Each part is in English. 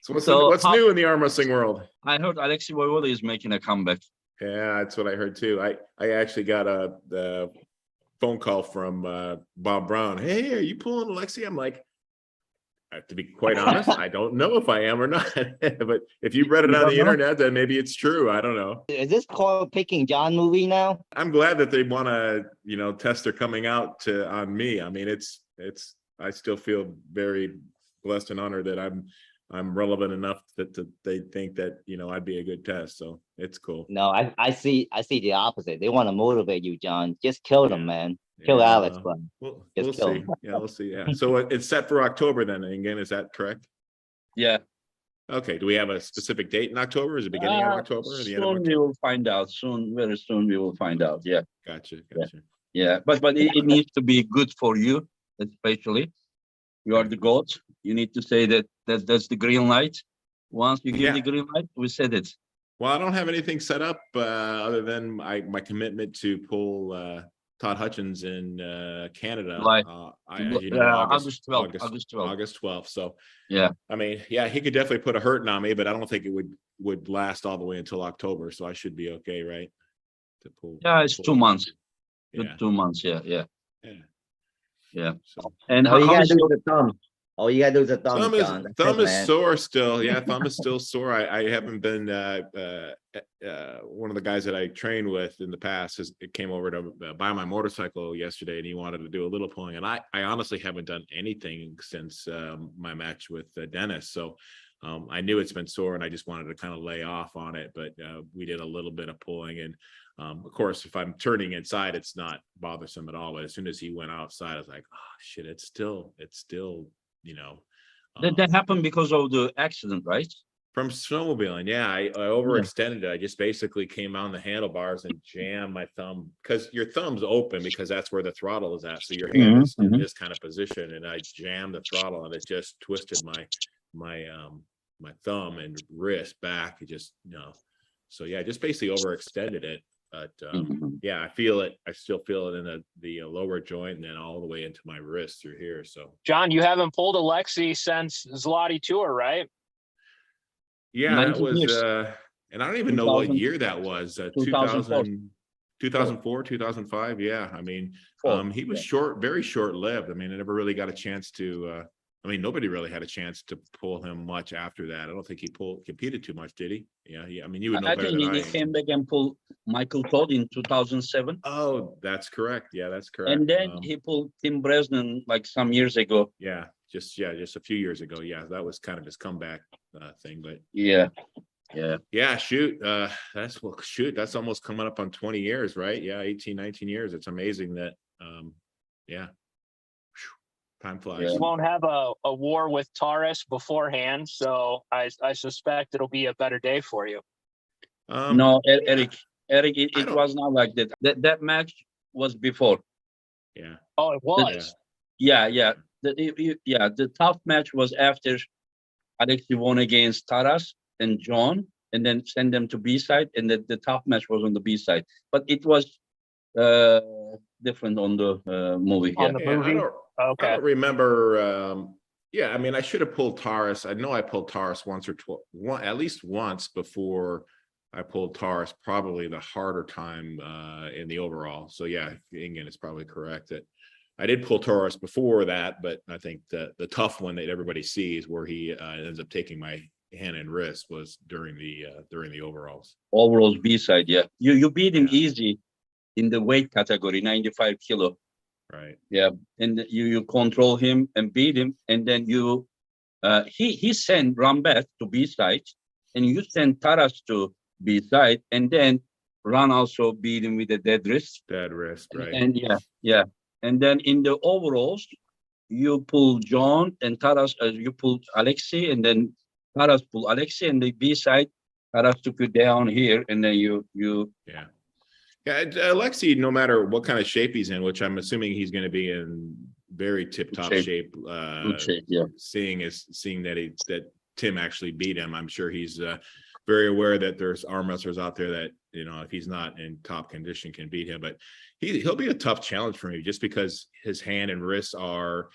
So So what's new in the arm wrestling world? I heard Alexey Voevoda is making a comeback. Yeah, that's what I heard too. I actually got the phone call from Bob Brown. Hey, are you pulling Alexey? I'm like, to be quite honest, I don't know if I am or not. But if you read it You on don't the know? internet, then maybe it's true. I don't know. Is this called Picking John movie now? I'm glad that they want to, test their coming out on me. I mean, I still feel very blessed and honored that I'm relevant enough that they think that, I'd be a good test. So it's cool. No, I see the opposite. They want to motivate you, John. Just kill them, man. Kill Yeah, Alex, but we'll just kill see. him. Yeah, we'll see. Yeah. So it's set for October then. Again, is that correct? Yeah. Okay. Do we have a specific date in October? Is it beginning of October or the end of Soon we October? will find out. Very soon we will find out. Yeah. Gotcha. Yeah. But it needs to be good for you, especially. You are the GOAT. You need to say that's the green light. Once you give the green light, we said it. Well, I don't have anything set up other than my commitment to pull Todd Hutchins in Canada. Right. August 12th. August 12th. August 12th. So yeah, I mean, yeah, he could definitely put a hurting on me, but I don't think it would last all the way until October. So I should be okay, right? To pull. Yeah, it's 2 months. Yeah. 2 months. Yeah. So. And All you how gotta is do your is a thumb. All you gotta do is a thumb, John. That's thumb it, is man. sore still. Yeah, thumb is still sore. I haven't been one of the guys that I trained with in the past came over to buy my motorcycle yesterday, and he wanted to do a little pulling, and I honestly haven't done anything since my match with Dennis. So I knew it's been sore, and I just wanted to kind of lay off on it, but we did a little bit of pulling, and of course, if I'm turning inside, it's not bothersome at all. But as soon as he went outside, I was like, oh shit, it's still, that happened because of the accident, right? from snowmobiling. Yeah, I overextended it. I just basically came on the handlebars and jammed my thumb, because your thumb's open because that's where the throttle is at. So your hand is in this kind of position, and I jammed the throttle, and it just twisted my thumb and wrist back. It just so yeah, just basically overextended it. But yeah, I feel it. I still feel it in the lower joint, and then all the way into my wrist through here. So John, you haven't pulled Alexey since Zloty Tour, right? yeah, that was and I don't even know what year that was. 2004, 2005. Yeah, I mean, he was very short-lived. I mean, I never really got a chance to. I mean, nobody really had a chance to pull him much after that. I don't think he competed too much, did he? Yeah. I mean, you would know better than I. He came back and pulled Michael Todd in 2007. Oh, that's correct. Yeah, that's correct. And then he pulled Tim Brzenk like some years ago. Yeah, just a few years ago. Yeah, that was kind of his comeback thing. But yeah. Shoot, that's almost coming up on 20 years, right? Yeah, 18, 19 years. It's amazing that, time flies. You won't have a war with Taurus beforehand, so I suspect it'll be a better day for you. No, Eric, it was not like that. That match was before. Yeah. Oh, it was. Yeah. The tough match was after Alexey won against Taras and John, and then send them to B side, and the tough match was on the B side. But it was different on the movie. On the movie. Okay. I don't remember. I mean, I should have pulled Taurus. I know I pulled Taurus once or twice, at least once before I pulled Taurus. Probably the harder time in the overall. So yeah, again, it's probably correct that I did pull Taurus before that, but I think the tough one that everybody sees where he ends up taking my hand and wrist was during the overalls. Overalls B side, yeah. You beat him easy in the weight category, 95 kilo. Right. Yeah, and you control him and beat him, and then you he sent Rambeth to B side, and you send Taras to B side, and then Ron also beat him with a dead wrist. Dead wrist, right? And yeah. And then in the overalls, you pull John and Taras. You pull Alexey, and then Taras pull Alexey, and the B side, Taras took you down here, and then you. Yeah, Alexey, no matter what kind of shape he's in, which I'm assuming he's going to be in very tip-top shape. Good shape, yeah. Seeing that Tim actually beat him, I'm sure he's very aware that there's arm wrestlers out there that, if he's not in top condition, can beat him. But he'll be a tough challenge for me, just because his hand and wrists are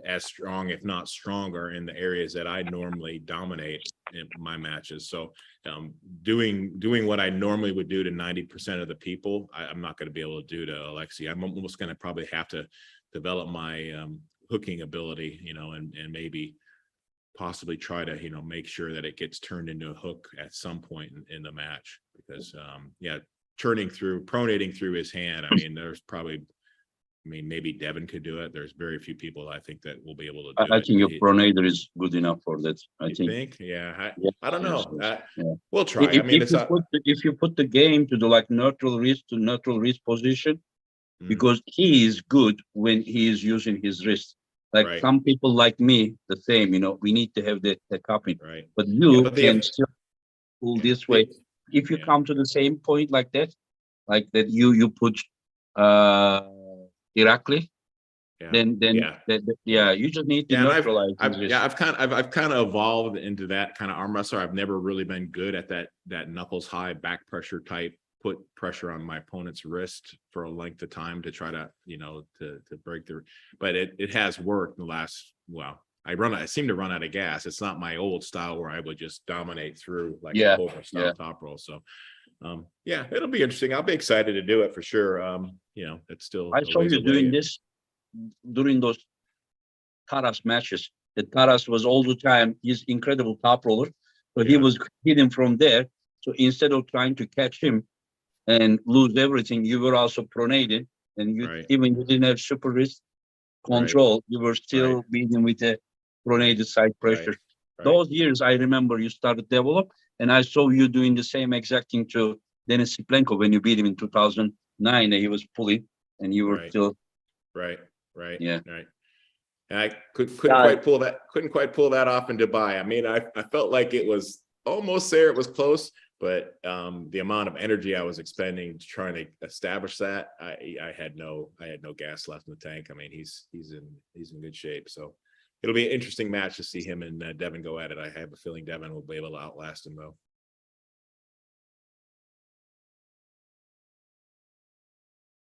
as strong, if not stronger, in the areas that I normally dominate in my matches. So doing what I normally would do to 90% of the people, I'm not going to be able to do to Alexey. I'm almost going to probably have to develop my hooking ability, and maybe possibly try to, make sure that it gets turned into a hook at some point in the match, because pronating through his hand. I mean, there's probably, maybe Devin could do it. There's very few people I think that will be able to do I it. think your pronator is good enough for that. I think. Yeah. Yeah, I don't know. yes, yeah. We'll try. I mean, If you put the game to the like neutral wrist position, because he is good when he is using his wrist. Like Right. some people like me, the same, we need to have the cupping. Right. But you but can still pull this way. If you come to the same point like that you put directly, then you just need to neutralize his wrist. I've kind of evolved into that kind of arm wrestler. I've never really been good at that knuckles high back pressure type, put pressure on my opponent's wrist for a length of time to try to to break through. But it has worked in the last, I seem to run out of gas. It's not my old style where I would just dominate through like a Cobra style top roll. So it'll be interesting. I'll be excited to do it for sure. It's still, I saw you doing this during those Taras matches. The Taras was all the time, he's incredible top roller. So he was hitting from there. So instead of trying to catch him and lose everything, you were also pronated, and even you didn't have super wrist control, you were still beating with a pronated side pressure. Those years I remember you started develop, and I saw you doing the same exact thing to Denis Siplenko when you beat him in 2009, and he was pulling and you were still right. And I couldn't quite pull that off in Dubai. I mean, I felt like it was almost there, it was close, but the amount of energy I was expending trying to establish that, I had no gas left in the tank. I mean, he's in good shape. So it'll be an interesting match to see him and Devin go at it. I have a feeling Devin will be able to outlast him though.